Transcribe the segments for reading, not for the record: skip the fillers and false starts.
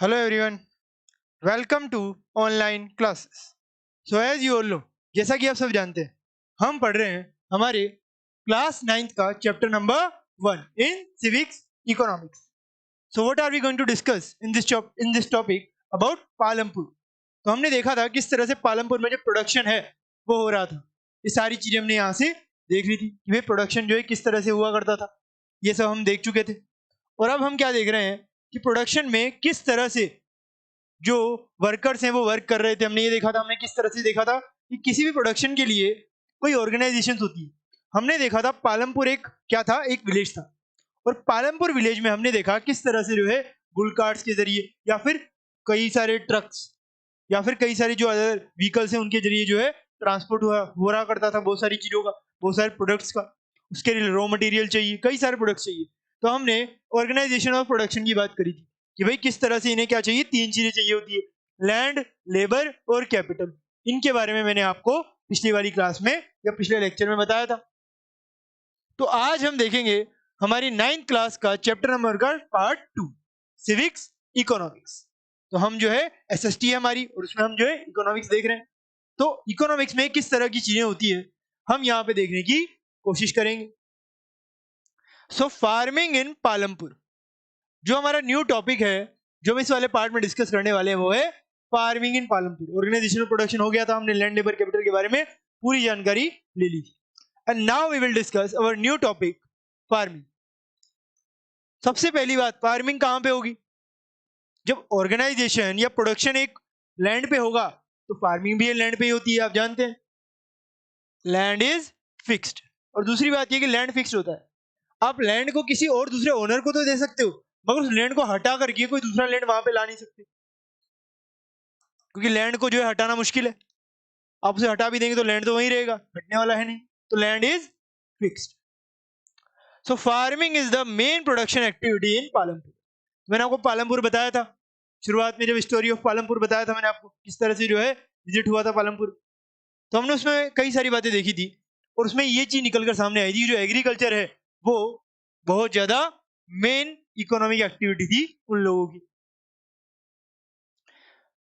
Hello everyone, welcome to online classes. So as you all know, जैसा कि आप सब जानते हैं, हम पढ़ रहे हैं हमारे क्लास 9th का chapter number 1 in civics economics. So what are we going to discuss in this topic about Palampur. तो हमने देखा था किस तरह से पालमपुर में जो प्रोडक्शन है वो हो रहा था. ये सारी चीजें हमने यहाँ से देख ली थी कि भाई प्रोडक्शन जो है किस तरह से हुआ करता था. ये सब हम देख चुके थे. और अब हम क्या देख रहे हैं कि प्रोडक्शन में किस तरह से जो वर्कर्स हैं वो वर्क कर रहे थे. हमने ये देखा था, हमने किस तरह से देखा था कि किसी भी प्रोडक्शन के लिए कोई ऑर्गेनाइजेशन होती है. हमने देखा था पालमपुर एक क्या था, एक विलेज था. और पालमपुर विलेज में हमने देखा किस तरह से जो है बुल कार्ट्स के जरिए या फिर कई सारे ट्रक्स या फिर कई सारे जो अदर व्हीकल्स हैं उनके जरिए जो है ट्रांसपोर्ट हो रहा करता था बहुत सारी चीजों का, बहुत सारे प्रोडक्ट्स का. उसके लिए रॉ मटेरियल चाहिए, कई सारे प्रोडक्ट्स चाहिए. तो हमने ऑर्गेनाइजेशन ऑफ प्रोडक्शन की बात करी थी कि भाई किस तरह से इन्हें क्या चाहिए, तीन चीजें चाहिए होती है, लैंड, लेबर और कैपिटल. इनके बारे में मैंने आपको पिछली वाली क्लास में या पिछले लेक्चर में बताया था. तो आज हम देखेंगे हमारी 9th क्लास का चैप्टर नंबर का पार्ट 2 सिविक्स इकोनॉमिक्स. तो हम जो है एसएसटी है हमारी और उसमें हम जो है इकोनॉमिक्स देख रहे हैं. तो इकोनॉमिक्स में किस तरह की चीजें होती है हम यहाँ पे देखने की कोशिश करेंगे. सो फार्मिंग इन पालमपुर जो हमारा न्यू टॉपिक है, जो हम इस वाले पार्ट में डिस्कस करने वाले हैं वो है farming in Palampur. Organizational production हो गया था, हमने लैंड, लेबर, कैपिटल के बारे में पूरी जानकारी ले ली थी. And now we will discuss our new topic farming. सबसे पहली बात, फार्मिंग कहां पे होगी? जब ऑर्गेनाइजेशन या प्रोडक्शन एक लैंड पे होगा तो फार्मिंग भी लैंड पे ही होती है, आप जानते हैं. Land is fixed. और दूसरी बात ये कि लैंड फिक्स्ड होता है. आप लैंड को किसी और दूसरे ओनर को तो दे सकते हो, मगर उस लैंड को हटा करके कोई दूसरा लैंड वहां पे ला नहीं सकते, क्योंकि लैंड को जो है हटाना मुश्किल है. आप उसे हटा भी देंगे तो लैंड तो वहीं रहेगा, हटने वाला है नहीं. तो land is fixed. So farming is the main production activity in Palampur. मैंने आपको पालमपुर बताया था शुरुआत में, जब स्टोरी ऑफ पालमपुर बताया था मैंने आपको किस तरह से जो है विजिट हुआ था पालमपुर. तो हमने उसमें कई सारी बातें देखी थी और उसमें ये चीज निकलकर सामने आई थी, जो एग्रीकल्चर है वो बहुत ज्यादा मेन इकोनॉमिक एक्टिविटी थी उन लोगों की.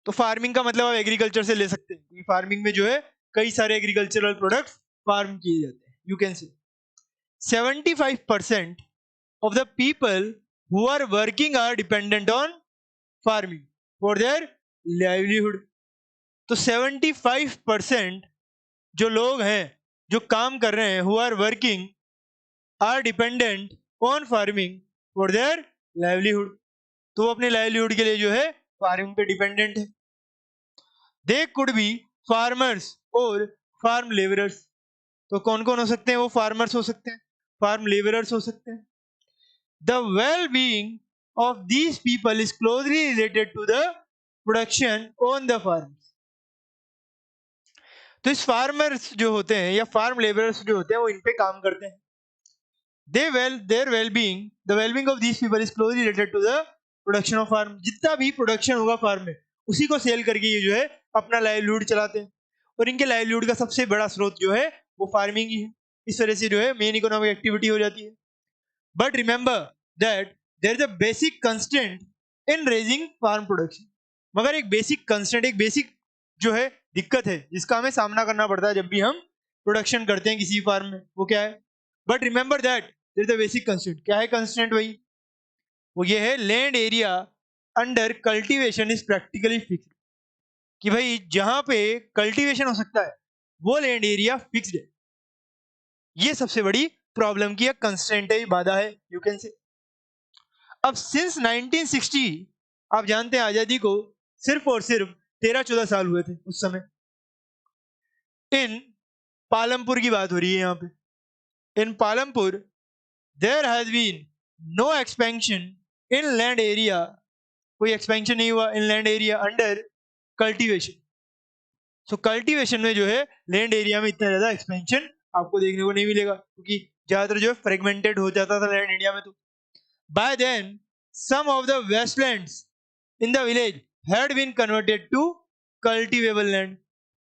तो फार्मिंग का मतलब आप एग्रीकल्चर से ले सकते हैं, क्योंकि फार्मिंग में जो है कई सारे एग्रीकल्चरल प्रोडक्ट्स फार्म किए जाते हैं. You can say 75% of the people who are working are dependent on farming for their livelihood. तो 75% जो लोग हैं जो काम कर रहे हैं, who are working are dependent on farming for their livelihood. तो वो अपने livelihood के लिए जो है फार्मिंग पे डिपेंडेंट है. दे कुड बी फार्मर्स और फार्म लेबरर्स. तो कौन कौन हो सकते हैं? वो फार्मर्स हो सकते हैं, फार्म लेबरर्स हो सकते हैं. The well-being of these people is closely related to the production on the farms. तो इस फार्मर्स जो होते हैं या फार्म लेबरर्स जो होते हैं वो इन पे काम करते हैं. their well-being, the well-being of these people is closely related to the production of farm. जितना भी प्रोडक्शन होगा फार्म में उसी को सेल करके ये जो है अपना लाइवलीहुड चलाते हैं. और इनके लाइवलीहुड का सबसे बड़ा स्रोत जो है वो फार्मिंग ही है. इस तरह से जो है मेन इकोनॉमिक एक्टिविटी हो जाती है. But remember that there is a basic constraint in raising farm production. मगर एक बेसिक कंस्टेंट, एक बेसिक जो है दिक्कत है जिसका हमें सामना करना पड़ता है जब भी हम प्रोडक्शन करते हैं किसी फार्म में. वो क्या है? But remember that there is a basic constant. क्या है कंस्टेंट? वही वो ये है, land area under cultivation is practically fixed. कि भाई जहां पे कल्टीवेशन हो सकता है वो लैंड एरिया फिक्स्ड है. ये सबसे बड़ी प्रॉब्लम की कंस्टेंट है, बाधा है, यू कैन से. अब सिंस 1960 आप जानते हैं आजादी को सिर्फ और सिर्फ 13-14 साल हुए थे उस समय. इन पालमपुर की बात हो रही है यहाँ पे. In Palampur there has been no expansion in land area. कोई एक्सपेंशन नहीं हुआ in land area under cultivation. So cultivation में जो है लैंड एरिया में इतना ज्यादा एक्सपेंशन आपको देखने को नहीं मिलेगा, क्योंकि ज्यादातर जो है फ्रेगमेंटेड हो जाता था लैंड एरिया में. तो by then some of the wastelands in the village had been converted to cultivable land.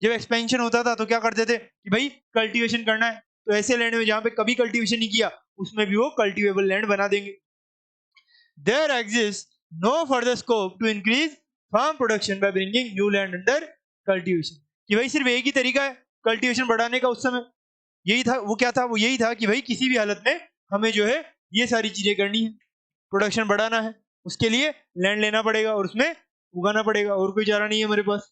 जब एक्सपेंशन होता था तो क्या करते थे कि भाई कल्टीवेशन करना है तो ऐसे लैंड में जहां पे कभी कल्टीवेशन नहीं किया उसमें भी वो कल्टीवेबल लैंड बना देंगे. There exists no further scope to increase farm production by bringing new land under cultivation. कि भाई सिर्फ एक ही तरीका है कल्टीवेशन बढ़ाने का उस समय, यही था। वो क्या था? वो यही था कि भाई किसी भी हालत में हमें जो है ये सारी चीजें करनी है, प्रोडक्शन बढ़ाना है, उसके लिए लैंड लेना पड़ेगा और उसमें उगाना पड़ेगा, और कोई चारा नहीं है हमारे पास।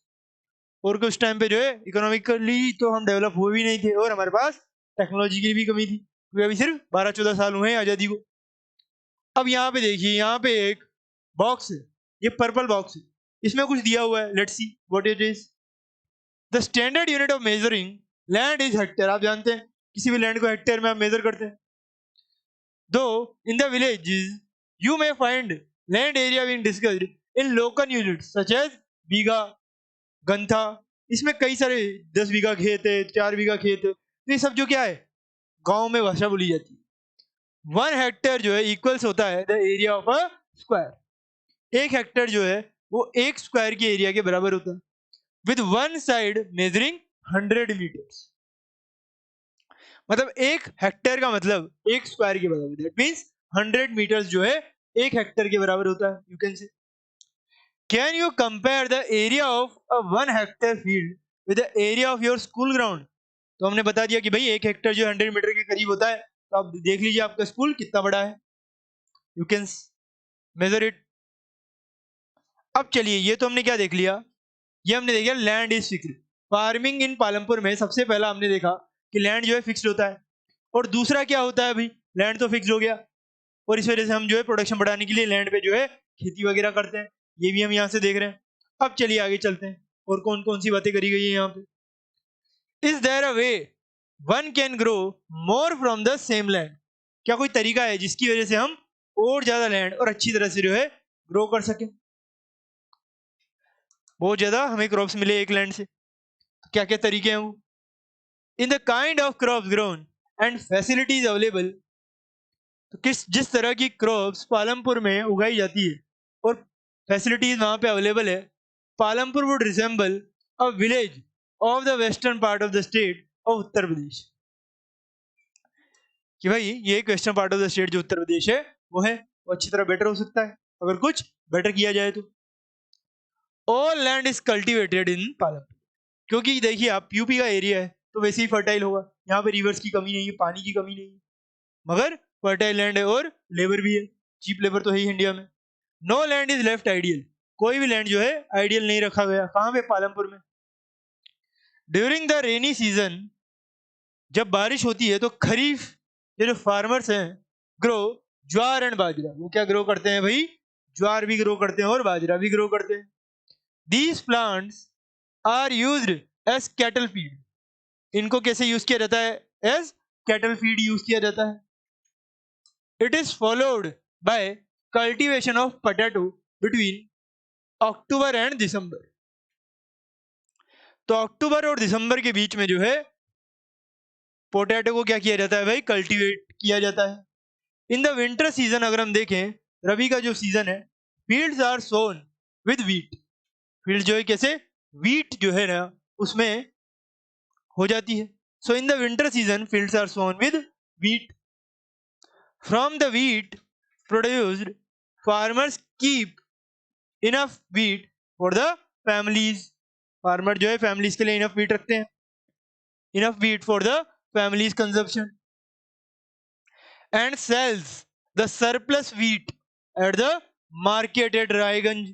और कुछ टाइम पे जो है इकोनॉमिकली तो हम डेवलप हुए भी नहीं थे, और हमारे पास टेक्नोलॉजी की भी कमी थी, क्योंकि अभी सिर्फ 12-14 साल हुए हैं आजादी को। अब यहाँ पे देखिए, यहाँ पे एक बॉक्स है, ये पर्पल बॉक्स है, इसमें कुछ दिया हुआ है। Let's see what it is. The standard unit of measuring land is hectare. आप जानते हैं किसी भी लैंड को हेक्टेयर में आप मेजर करते हैं। दो in the villages you may find land area being discussed in local units such as bigha, guintha. इसमें कई सारे 10 बीघा खेत है, 4 बीघा खेत है, तो ये सब जो क्या है गांव में भाषा बोली जाती है। 1 हेक्टेयर जो है इक्वल्स होता है the area of a square. 1 hectare जो है वो 1 स्क्वायर के एरिया के बराबर होता है, with one side measuring 100 metres. मतलब 1 हेक्टेयर का मतलब 1 स्क्वायर के बराबर, दैट मीन्स 100 मीटर्स जो है 1 हेक्टेयर के बराबर होता है। You can say can you compare the area of a 1 hectare field with the area of your school ground. तो हमने बता दिया कि भाई 1 हेक्टेयर जो 100 मीटर के करीब होता है, तो आप देख लीजिए आपका स्कूल कितना बड़ा है। You can measure it. अब चलिए, ये तो हमने क्या देख लिया, ये हमने देखा land is fixed. Farming in Palampur में सबसे पहला हमने देखा कि लैंड जो है फिक्स्ड होता है। और दूसरा क्या होता है भाई, लैंड तो फिक्स्ड हो गया, और इस वजह से हम जो है प्रोडक्शन बढ़ाने के लिए लैंड पे जो है खेती वगैरह करते हैं। ये भी हम यहाँ से देख रहे हैं। अब चलिए आगे चलते हैं, और कौन कौन सी बातें करी गई है यहाँ पे। Is there a way one can grow more from the same land. क्या कोई तरीका है जिसकी वजह से हम और ज्यादा लैंड और अच्छी तरह से जो है ग्रो कर सकें, बहुत ज्यादा हमें क्रॉप्स मिले एक लैंड से। तो क्या क्या तरीके हैं वो। In the kind of crops grown and facilities available. तो जिस तरह की क्रॉप्स पालमपुर में उगाई जाती है और फैसिलिटीज वहां पे अवेलेबल है, Palampur would resemble a village of the western part of the state of Uttar Pradesh. कि भाई ये एक western part of the state जो उत्तर प्रदेश है वो है, वो अच्छी तरह बेटर हो सकता है अगर कुछ बेटर किया जाए तो। All land is cultivated in Palampur. क्योंकि देखिए आप यूपी का एरिया है तो वैसे ही फर्टाइल होगा, यहाँ पे रिवर्स की कमी नहीं है, पानी की कमी नहीं है, मगर फर्टाइल लैंड है और लेबर भी है, चीप लेबर तो है ही इंडिया में। No land is left ideal. कोई भी लैंड जो है आइडियल नहीं रखा गया। कहाँ पे? पालमपुर में। ड्यूरिंग द रेनी सीजन, जब बारिश होती है तो खरीफ ये जो फार्मर्स हैं ग्रो ज्वार एंड बाजरा। वो क्या ग्रो करते हैं भाई? ज्वार भी ग्रो करते हैं और बाजरा भी ग्रो करते हैं। These plants are used as cattle feed. इनको कैसे यूज किया जाता है? एज कैटल फीड यूज किया जाता है। It is followed by cultivation of potato between October and December. तो अक्टूबर और दिसंबर के बीच में जो है पोटैटो को क्या किया जाता है भाई? कल्टीवेट किया जाता है। इन द विंटर सीजन अगर हम देखें, रबी का जो सीजन है, fields are sown with wheat. Field जो है कैसे? वीट जो है ना उसमें हो जाती है। So in the winter season fields are sown with wheat. From the wheat produced farmers keep enough wheat for the families. Farmer जो है फैमिलीज के लिए इनफ वीट रखते हैं, enough wheat for the families consumption, and sells the surplus wheat at the market at Raiganj.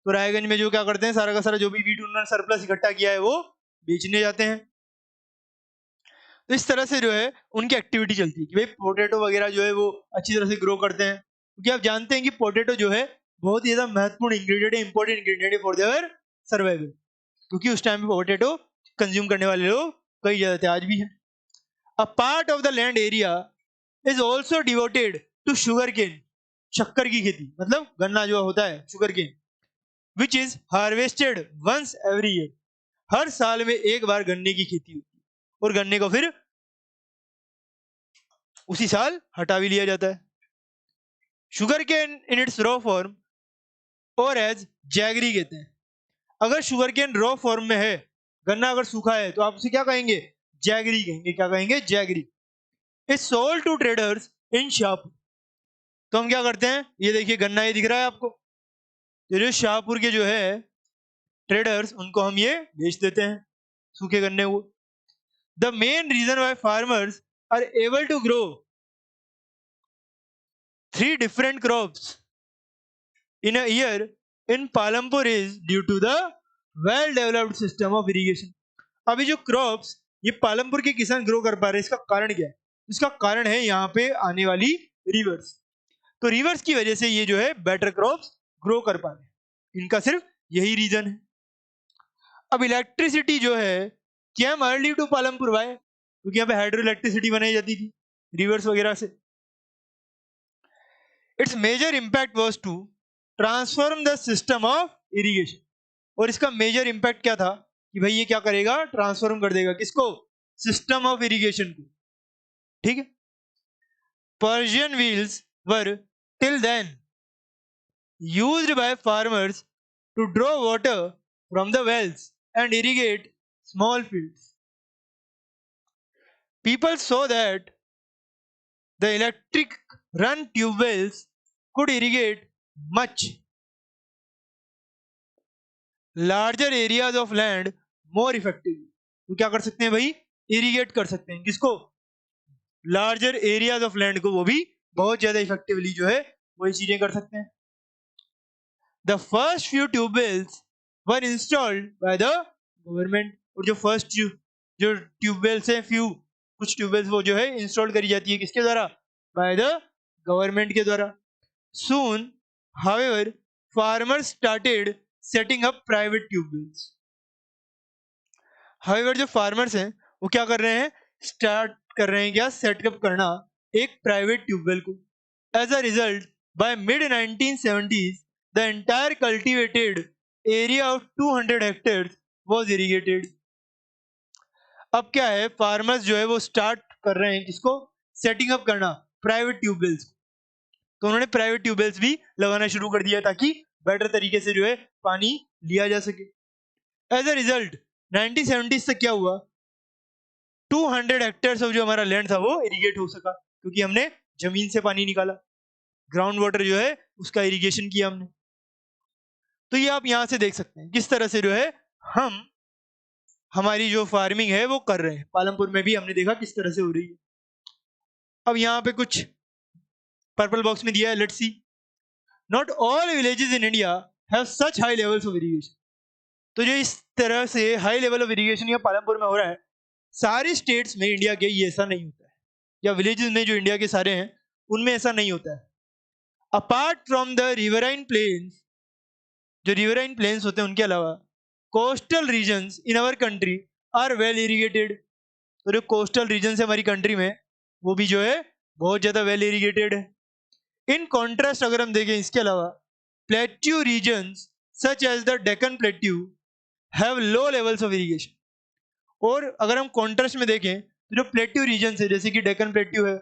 तो रायगंज में जो क्या करते हैं, सारा का सारा जो भी वीट उन्होंने सरप्लस इकट्ठा किया है वो बेचने जाते हैं। तो इस तरह से जो है उनकी एक्टिविटी चलती है कि भाई पोटैटो वगैरह जो है वो अच्छी तरह से ग्रो करते हैं, क्योंकि आप जानते हैं कि पोटैटो जो है बहुत ही ज्यादा महत्वपूर्ण इंग्रेडिएंट है, इंपॉर्टेंट इंग्रेडिएंट है फॉर देयर सर्वाइवल। क्योंकि उस टाइम पे पोटैटो कंज्यूम करने वाले लोग कई ज्यादा थे, आज भी है। A part of the land area is also devoted to sugar cane. शक्कर की खेती, मतलब गन्ना जो होता है sugar cane, which is harvested once every year. हर साल में एक बार गन्ने की खेती होती है, और गन्ने को फिर उसी साल हटा भी लिया जाता है। Sugar cane in its raw form और एज जैगरी कहते हैं। अगर शुगर केन रॉ फॉर्म में है, गन्ना अगर सूखा है, तो आप उसे क्या कहेंगे? जैगरी कहेंगे। क्या कहेंगे? Jaggery. Is sold to traders in shop. तो हम क्या करते हैं, ये देखिए गन्ना ये दिख रहा है आपको, तो जो शाहपुर के जो है ट्रेडर्स, उनको हम ये बेच देते हैं सूखे गन्ने को। The main reason why farmers are able to grow 3 different crops in a year in Palampur is due to the well developed system of irrigation. अभी जो क्रॉप्स ये पालमपुर के किसान ग्रो कर पा रहे हैं, इसका कारण क्या है? इसका कारण है यहाँ पे आने वाली रिवर्स। तो रिवर्स की वजह से ये जो है बेटर क्रॉप्स ग्रो कर पा रहे हैं, इनका सिर्फ यही रीजन है। अब इलेक्ट्रिसिटी जो है केम अर्ली टू पालमपुर, वाई? क्योंकि यहाँ पे हाइड्रो इलेक्ट्रिसिटी बनाई जाती थी रिवर्स वगैरह से। Its major impact was to transform the system of irrigation. और इसका मेजर इंपैक्ट क्या था कि भाई ये क्या करेगा, ट्रांसफॉर्म कर देगा किसको, सिस्टम ऑफ इरिगेशन को। ठीक है। Persian wheels were till then used by farmers to draw water from the wells and irrigate small fields. People so that the electric run tube wells could irrigate much larger areas of land more effectively। तो क्या कर सकते हैं भाई, irrigate कर सकते हैं किसको, लार्जर एरियाज ऑफ लैंड को, वो भी बहुत ज्यादा इफेक्टिवली जो है वही चीजें कर सकते हैं। The first few tube wells were installed by the government. और जो फर्स्ट जो ट्यूबवेल्स हैं, फ्यू कुछ ट्यूबवेल्स वो जो है इंस्टॉल करी जाती है किसके द्वारा, बाय द गवर्नमेंट के द्वारा। Soon, however, farmers started setting up private tube wells. However, जो farmers हैं वो क्या कर रहे हैं, स्टार्ट कर रहे हैं क्या, सेटअप करना एक प्राइवेट ट्यूबवेल को। As a result, by mid 1970s, the entire cultivated area of 200 hectares was irrigated. अब क्या है, फार्मर्स जो है वो स्टार्ट कर रहे हैं किसको, सेटिंग अप करना प्राइवेट ट्यूबवेल्स। तो उन्होंने प्राइवेट ट्यूबवेल्स भी लगाना शुरू कर दिया ताकि बेटर तरीके से जो है पानी लिया जा सके। एज अ रिजल्ट 1970s तक क्या हुआ, 200 हेक्टेयर्स ऑफ जो हमारा लैंड था वो इरिगेट हो सका, क्योंकि हमने जमीन से पानी निकाला, ग्राउंड वाटर जो है उसका इरिगेशन किया हमने। तो ये आप यहां से देख सकते हैं किस तरह से जो है हम हमारी जो फार्मिंग है वो कर रहे हैं। पालमपुर में भी हमने देखा किस तरह से हो रही है। अब यहाँ पे कुछ पर्पल बॉक्स में दिया है, let's see. Not all villages in India have such high levels of irrigation. तो जो इस तरह से हाई लेवल ऑफ इरिगेशन या पालमपुर में हो रहा है, सारे स्टेट्स में इंडिया के ये ऐसा नहीं होता है, या विलेजेस में जो इंडिया के सारे हैं उनमें ऐसा नहीं होता है। Apart from the riverine plains, जो रिवराइन प्लेन्स होते हैं उनके अलावा coastal regions in our country are well irrigated. तो जो कोस्टल रीजन है हमारी कंट्री में वो भी जो है बहुत ज्यादा वेल इरिगेटेड है। इन कॉन्ट्रास्ट अगर हम देखें इसके अलावा, plateau regions such as the Deccan plateau have low levels of irrigation. और अगर हम कॉन्ट्रास्ट में देखें तो जो प्लेट्यू रीजन है जैसे कि डेक्कन प्लेट्यू है,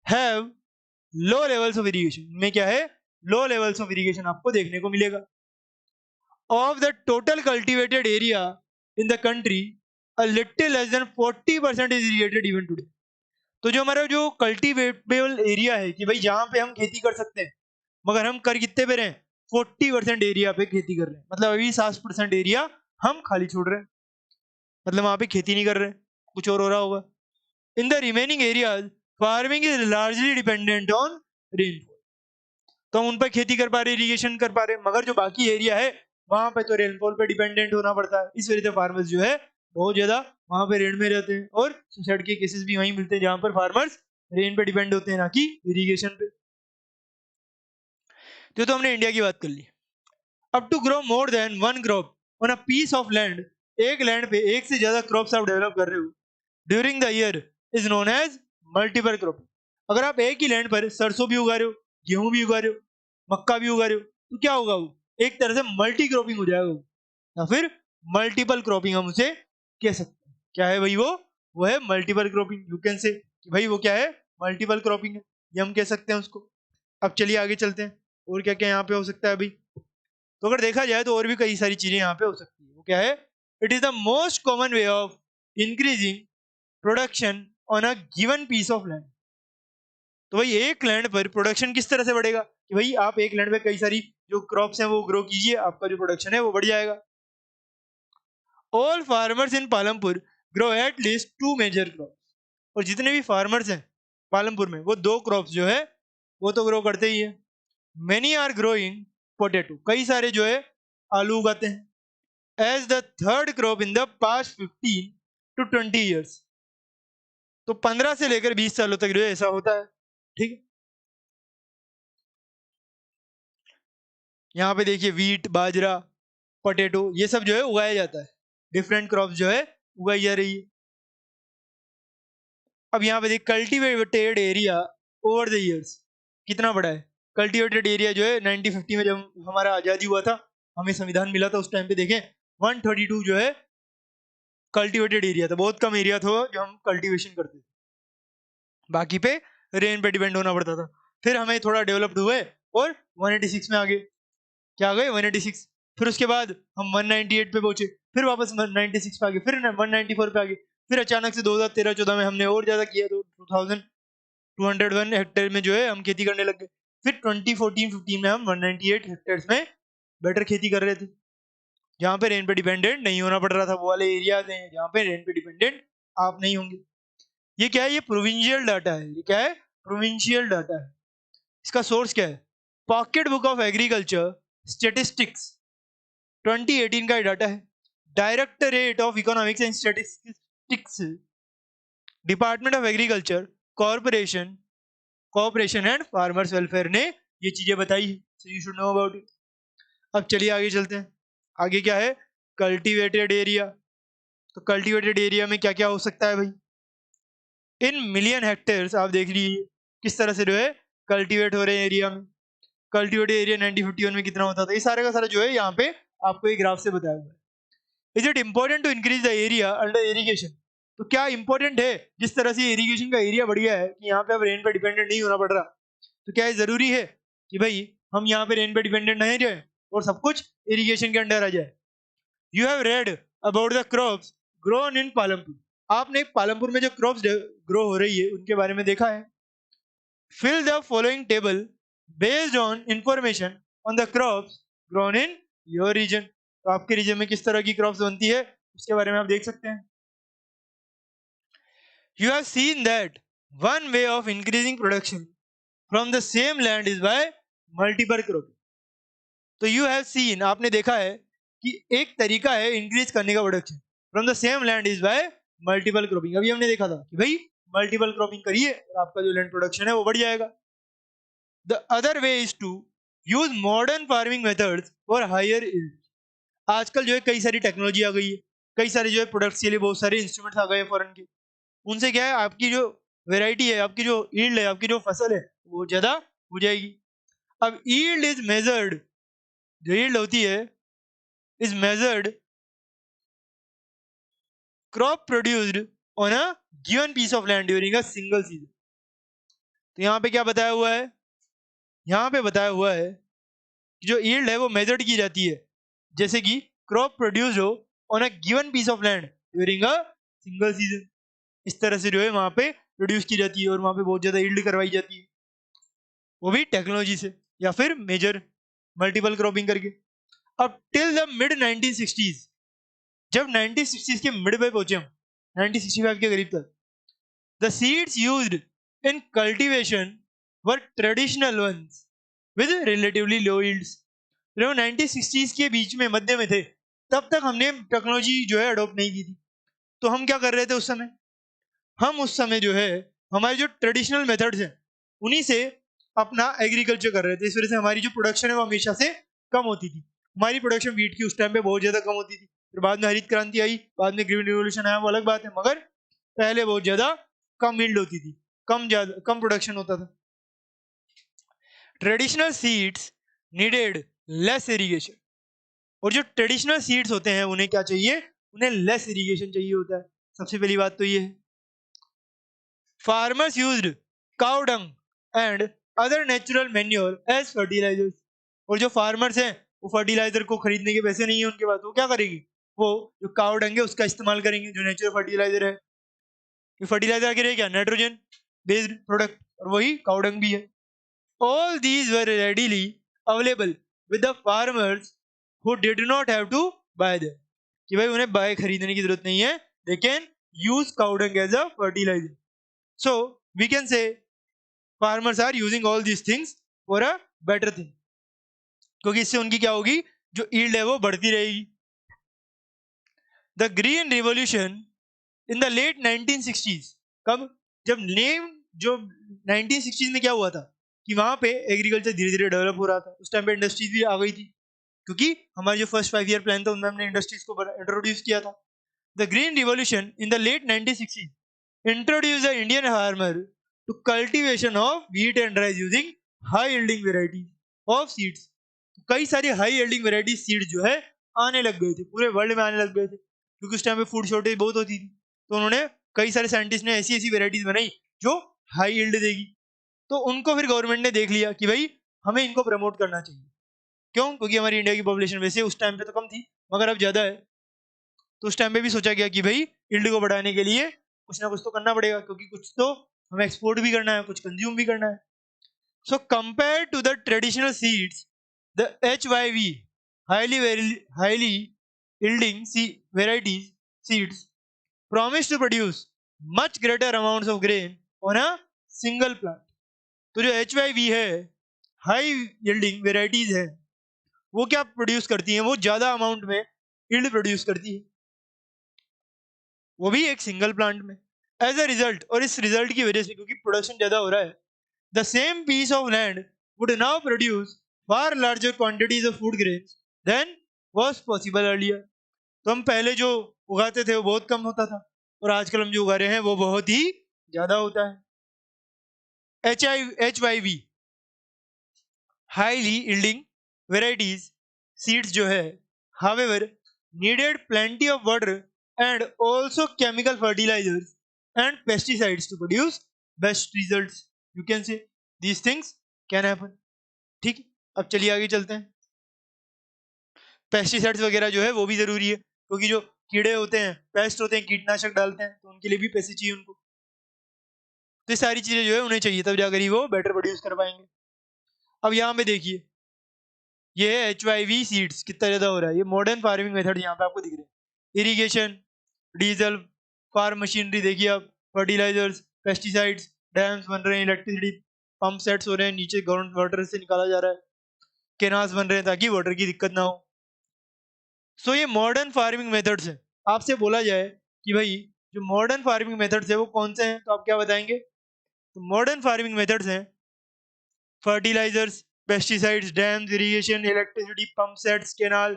have low levels of irrigation, में क्या है, लो लेवल्स ऑफ इरिगेशन आपको देखने को मिलेगा। Of the total cultivated area in the country a little less than 40% is irrigated even today. तो जो हमारा जो कल्टिवेबल एरिया है कि भाई जहां पे हम खेती कर सकते हैं, मगर हम कर कितने पे रहे हैं, 40% एरिया पे खेती कर रहे हैं। मतलब अभी 60% एरिया हम खाली छोड़ रहे हैं, मतलब वहां पे खेती नहीं कर रहे हैं, कुछ और हो रहा होगा। In the remaining areas farming is largely dependent on rainfall. तो हम उन पर खेती कर पा रहे, इरिगेशन कर पा रहे, मगर जो बाकी एरिया है वहां पे तो रेनफॉल पे डिपेंडेंट होना पड़ता है। इस वजह से फार्मर्स जो है बहुत ज्यादा वहां पे रेन में रहते हैं, और सुसाइड के केसेस भी वहीं मिलते हैं जहां पर फार्मर्स रेन पे डिपेंड होते हैं, ना कि इरिगेशन पे। तो हमने इंडिया की बात कर ली। अब to grow more than one crop on a piece of land, एक लैंड पे एक से ज्यादा क्रॉप्स आप डेवलप कर रहे हो during the year is known as multiple crop. अगर आप एक ही लैंड पर सरसों भी उगा रहे हो, गेहूं भी उगा रहे हो, मक्का भी उगा रहे हो, तो क्या होगा, वो एक तरह से मल्टी क्रॉपिंग हो जाएगा वो, या फिर मल्टीपल क्रॉपिंग हम उसे कह सकते हैं। क्या है भाई वो है multiple cropping. You can say कि भाई वो क्या है, मल्टीपल क्रॉपिंग है, ये हम कह सकते हैं उसको। अब चलिए आगे चलते हैं, और क्या क्या यहाँ पे हो सकता है अभी। तो अगर देखा जाए तो और भी कई सारी चीजें यहाँ पे हो सकती है। वो क्या है, it is the most common way of increasing production on a given piece of land. तो भाई एक लैंड पर प्रोडक्शन किस तरह से बढ़ेगा कि भाई आप एक लैंड पे कई सारी जो क्रॉप्स हैं वो ग्रो कीजिए, आपका जो प्रोडक्शन है वो बढ़ जाएगा। All farmers in Palampur grow at least 2 major crop, और जितने भी फार्मर्स हैं पालमपुर में वो 2 क्रॉप्स जो है वो तो ग्रो करते ही है। मेनी आर ग्रोइंग पोटैटो, कई सारे जो है आलू उगाते हैं। As the third crop in the past 15 to 20 years, तो 15 से लेकर 20 सालों तक जो है ऐसा होता है। ठीक है, यहाँ पे देखिए वीट, बाजरा, पोटैटो ये सब जो है उगाया जाता है, डिफरेंट क्रॉप्स जो है उगाई जा रही है। अब यहाँ पे देखिए cultivated area over the years कितना बड़ा है। कल्टीवेटेड एरिया जो है 1950 में जब हमारा आज़ादी हुआ था, हमें संविधान मिला था, उस टाइम पे देखें 132 जो है कल्टीवेटेड एरिया था, बहुत कम एरिया था जो हम कल्टीवेशन करते थे, बाकी पे रेन पे डिपेंड होना पड़ता था। फिर हमें थोड़ा डेवलप्ड हुए और 186 में आ गए, क्या आ गए 186। फिर उसके बाद हम 198 पे पहुंचे, फिर वापस 196 पे आ गए, फिर 194 पे आ गए, फिर अचानक से 2013-14 में हमने और ज्यादा किया तो 2201 हेक्टेयर में जो है हम खेती करने लग गए। फिर 2014-15 में हम 198 हेक्टेयर में बेटर खेती कर रहे थे, जहाँ पे रेन पे डिपेंडेंट नहीं होना पड़ रहा था। वो वाले एरियाज हैं जहाँ पे रेन पे डिपेंडेंट आप नहीं होंगे। ये क्या है, ये प्रोविंशियल डाटा है। ये क्या है, प्रोविंशियल डाटा है। इसका सोर्स क्या है, pocket book of agriculture statistics 2018 का डाटा है। Directorate of economics and statistics, department of agriculture, corporation cooperation and farmers welfare ने ये चीजें बताई है, so you should know about it. अब चलिए आगे चलते हैं। आगे क्या है, कल्टीवेटेड एरिया। तो कल्टीवेटेड एरिया में क्या क्या हो सकता है भाई, इन मिलियन हेक्टेयर्स आप देख लीजिए किस तरह से जो है कल्टीवेट हो रहे हैं एरिया में। कल्टीवेटेड एरिया 1951 में कितना होता था, ये सारे का सारा जो है यहाँ पे आपको एक ग्राफ से बताया हुआ है। Is it important to increase the area under irrigation, तो क्या इंपॉर्टेंट है, जिस तरह से इरिगेशन का एरिया बढ़ गया है कि यहाँ पे अब रेन पे डिपेंडेंट नहीं होना पड़ रहा, तो क्या ये जरूरी है कि भाई हम यहाँ पे रेन पे डिपेंडेंट नहीं रहे और सब कुछ इरिगेशन के अंडर आ जाए। You have read about the crops grown इन पालमपुर, आपने पालमपुर में जो क्रॉप्स ग्रो हो रही है उनके बारे में देखा है। Fill the following table based on information on the crops grown in your region, तो आपके रीजन में किस तरह की क्रॉप्स बनती है उसके बारे में आप देख सकते हैं। You have seen that one way of increasing production from the same land is by multiple cropping. तो you have seen, आपने देखा है कि एक तरीका है इंक्रीज करने का production from the same land is by multiple cropping. अभी हमने देखा था कि भाई मल्टीपल क्रॉपिंग करिए और आपका जो लैंड प्रोडक्शन है वो बढ़ जाएगा। The other way is to use modern farming methods for higher yield. आजकल जो है कई सारी टेक्नोलॉजी आ गई है, कई सारे जो है प्रोडक्ट्स के लिए बहुत सारे इंस्ट्रूमेंट्स आ गए हैं फॉरेन के, उनसे क्या है आपकी जो वेराइटी है, आपकी जो ईल्ड है, आपकी जो फसल है वो ज्यादा हो जाएगी। अब ईल्ड इज मेजर्ड, जो ईल्ड होती है is measured crop produced on a given piece of land during a single season. तो यहाँ पे क्या बताया हुआ है, यहाँ पे बताया हुआ है कि जो ईल्ड है वो मेजर्ड की जाती है जैसे कि क्रॉप प्रोड्यूस्ड हो on a given piece of land during a single season. इस तरह से जो है वहां पे प्रोड्यूस की जाती है और वहां पे बहुत ज्यादा ईल्ड करवाई जाती है, वो भी टेक्नोलॉजी से या फिर मेजर मल्टीपल क्रॉपिंग करके। अब टिल द मिड 1960s, जब 1960s के मिड पे पहुंचे हम 1965 के करीब तक, the seeds used in cultivation were traditional ones with relatively low yields. जब 1960s के बीच में मध्य में थे तब तक हमने टेक्नोलॉजी जो है अडोप्ट नहीं की थी। तो हम क्या कर रहे थे उस समय, हम उस समय जो है हमारे जो ट्रेडिशनल मेथड्स हैं उन्हीं से अपना एग्रीकल्चर कर रहे थे। इस वजह से हमारी जो प्रोडक्शन है वो हमेशा से कम होती थी। हमारी प्रोडक्शन वीट की उस टाइम पे बहुत ज्यादा कम होती थी, फिर बाद में हरित क्रांति आई, बाद में ग्रीन रिवोल्यूशन आया, वो अलग बात है, मगर पहले बहुत ज्यादा कम यील्ड होती थी, कम प्रोडक्शन होता था। Traditional seeds needed less irrigation, और जो ट्रेडिशनल सीड्स होते हैं उन्हें क्या चाहिए, उन्हें लेस इरिगेशन चाहिए होता है। सबसे पहली बात तो ये है। Farmers used cow dung and other natural manure as fertilizers, और जो फार्मर्स हैं वो फर्टिलाइजर को खरीदने के पैसे नहीं है उनके पास, वो क्या करेंगे, वो जो काउ डंग है उसका इस्तेमाल करेंगे, जो नेचुरल फर्टिलाइजर है। ये फर्टिलाइजर आगे रहे क्या, नाइट्रोजन बेस्ड प्रोडक्ट, और वही काउडंग भी है। All these were readily available with the farmers who did not have to buy them, कि भाई उन्हें बाय खरीदने की जरूरत नहीं है, they can use cow dung as a fertilizer. So we can say farmers are using all these things for a better thing, क्योंकि इससे उनकी क्या होगी, जो ईल्ड है वो बढ़ती रहेगी। The green revolution in the late 1960s, कब, जब नेम जो 1960s में क्या हुआ था कि वहां पे एग्रीकल्चर धीरे धीरे डेवलप हो रहा था, उस टाइम पे इंडस्ट्रीज भी आ गई थी, क्योंकि हमारा जो फर्स्ट 5 ईयर प्लान था उनमें हमने इंडस्ट्रीज को इंट्रोड्यूस किया था। The green revolution in the late 1960s introduce the Indian farmer to cultivation of wheat and rice using high yielding varieties of seeds. कई सारी हाई यील्डिंग वेराइटी सीड्स जो है आने लग गए थे, पूरे वर्ल्ड में आने लग गए थे, क्योंकि उस टाइम पे फूड शॉर्टेज बहुत होती थी। तो उन्होंने, कई सारे साइंटिस्ट ने ऐसी ऐसी वेराइटीज बनाई जो हाई यील्ड देगी। तो उनको फिर गवर्नमेंट ने देख लिया कि भाई हमें इनको प्रमोट करना चाहिए। क्यों? क्योंकि हमारी इंडिया की पॉपुलेशन वैसे उस टाइम पे तो कम थी, मगर अब ज्यादा है। तो उस टाइम पे भी सोचा गया कि भाई यील्ड को बढ़ाने के लिए कुछ ना कुछ तो करना पड़ेगा, क्योंकि कुछ तो हमें एक्सपोर्ट भी करना है, कुछ कंज्यूम भी करना है। So compare to the traditional seeds, the HYV highly yielding varieties seeds promise to produce much greater amounts of grain on a single plant. तो जो HYV है, हाई यील्डिंग वेराइटीज है, वो क्या प्रोड्यूस करती हैं, वो ज्यादा अमाउंट में यील्ड प्रोड्यूस करती है, वो भी एक सिंगल प्लांट में। एज अ रिजल्ट, और इस रिजल्ट की वजह से, क्योंकि प्रोडक्शन ज्यादा हो रहा है, the same piece of land would now produce far larger quantities of food grains than was possible earlier. तो हम पहले जो उगाते थे वो बहुत कम होता था, और आजकल हम जो उगा रहे हैं वो बहुत ही ज्यादा होता है। HYV highly yielding varieties seeds जो है, however needed plenty of water and also chemical fertilizers and pesticides to produce best results. You can say these things can happen. ठीक है, अब चलिए आगे चलते हैं। पेस्टिसाइड्स वगैरह जो है वो भी जरूरी है, क्योंकि जो कीड़े होते हैं, पेस्ट होते हैं, कीटनाशक डालते हैं, तो उनके लिए भी पैसे चाहिए उनको। तो ये सारी चीजें जो है उन्हें चाहिए, तब जाकर ही वो बेटर प्रोड्यूस कर पाएंगे। अब यहाँ पे देखिए, ये है HYV सीड्स, कितना ज्यादा हो रहा है। ये मॉडर्न फार्मिंग मेथड यहाँ पे आपको दिख रहे हैं। इरिगेशन, डीजल, फार्म मशीनरी देखिए आप, फर्टिलाइजर्स, पेस्टिसाइड्स, डैम्स बन रहे हैं, इलेक्ट्रिसिटी पंप सेट्स हो रहे हैं, नीचे ग्राउंड वाटर से निकाला जा रहा है, केनाल्स बन रहे हैं ताकि वाटर की दिक्कत ना हो। सो ये मॉडर्न फार्मिंग मेथड्स हैं। आपसे बोला जाए कि भाई जो मॉडर्न फार्मिंग मेथड्स है वो कौन से हैं, तो आप क्या बताएंगे? तो मॉडर्न फार्मिंग मेथड्स हैं fertilizers, pesticides, dams, irrigation, electricity pump sets, canal,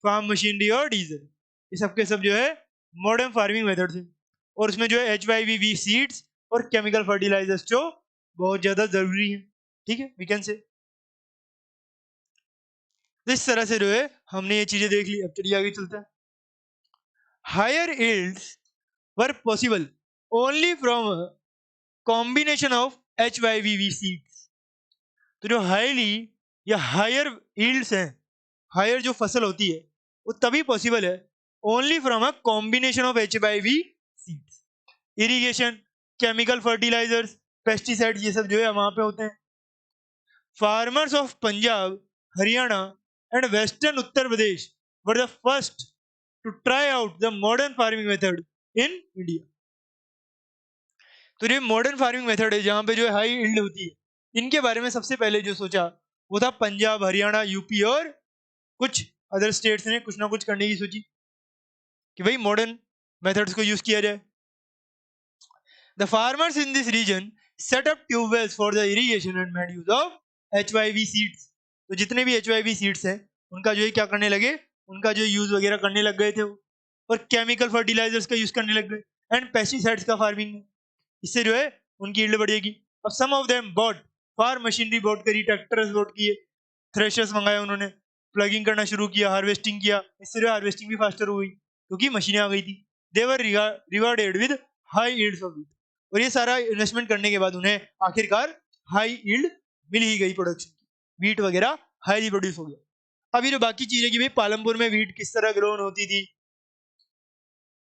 farm machinery और डीजल। ये सब के सब जो है मॉडर्न फार्मिंग मेथड्स हैं। और उसमें जो है HYV सीड्स और केमिकल फर्टिलाइजर्स जो बहुत ज्यादा जरूरी है। ठीक है, वी कैन से इस तरह से जो है हमने ये चीजें देख ली। अब चलिए आगे चलते हैं। Higher yields were possible only from combination of HYV seeds. तो जो हाईली या हायर यील्ड्स हैं, हायर जो फसल होती है, वो तभी पॉसिबल है only from a combination of HYV seeds. Irrigation, chemical fertilizers, pesticides, ये सब जो है वहां पे होते हैं। Farmers of Punjab, Haryana and western Uttar Pradesh were the first to try out the modern farming method in India. तो ये मॉडर्न फार्मिंग मेथड है जहां पे जो है हाई यील्ड होती है, इनके बारे में सबसे पहले जो सोचा वो था पंजाब, हरियाणा, यूपी और कुछ अदर स्टेट्स ने कुछ ना कुछ करने की सोची कि भाई मॉडर्न मेथड्स को यूज किया जाए। The farmers in this region set up tubewells for the irrigation and made use of HYV seeds. तो जितने भी HYV सीड्स हैं उनका जो है क्या करने लगे, उनका जो यूज वगैरह करने लग गए थे वो, और केमिकल फर्टिलाइजर्स का यूज करने लग गए एंड पेस्टिसाइड्स का फार्मिंग में। इससे जो है उनकी यील्ड बढ़ेगी। अब some of them bought farm machinery bought करी, ट्रैक्टर्स बॉट किए, थ्रेशर्स मंगाए उन्होंने, प्लगिंग करना शुरू किया, हार्वेस्टिंग किया। इससे जो हार्वेस्टिंग भी फास्टर हो गई क्योंकि मशीनें आ गई थी। They were rewarded with high yields of wheat. और ये सारा इन्वेस्टमेंट करने के बाद उन्हें आखिरकार हाई यील्ड मिल ही गई प्रोडक्शन की, व्हीट वगैरह हाईली प्रोड्यूस हो गया। अभी जो बाकी चीजें कि भाई पालमपुर में व्हीट किस तरह ग्रोन होती थी,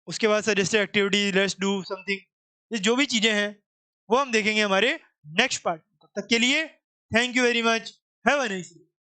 उसके बाद suggested activity, let's do something, ये जो भी चीजें हैं वो हम देखेंगे हमारे नेक्स्ट पार्ट। तब तक के लिए thank you very much, have a nice day.